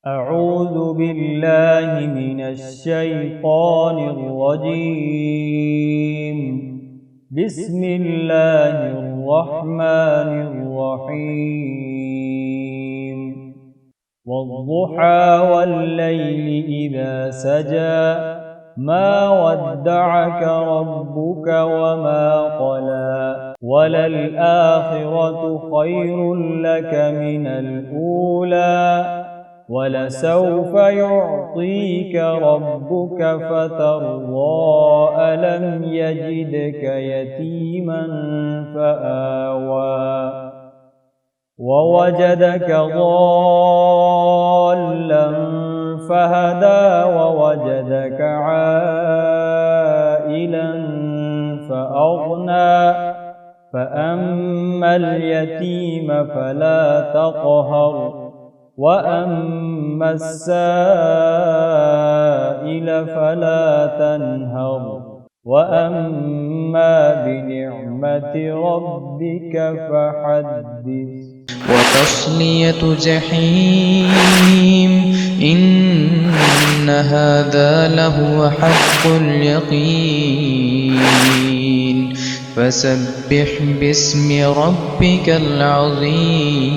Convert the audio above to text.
أعوذ بالله من الشيطان الرجيم. بسم الله الرحمن الرحيم. والضحى والليل إذا سجى ما ودعك ربك وما قلى وللآخرة خير لك من الأولى ولسوف يعطيك ربك فترضى ألم يجدك يتيما فآوى ووجدك ضالا فهدى ووجدك عائلا فأغنى فأما اليتيم فلا تقهر وأما السائل فلا تنهر وأما بنعمة ربك فحدث. وتصلية جحيم إن هذا لهو حق اليقين فسبح باسم ربك العظيم.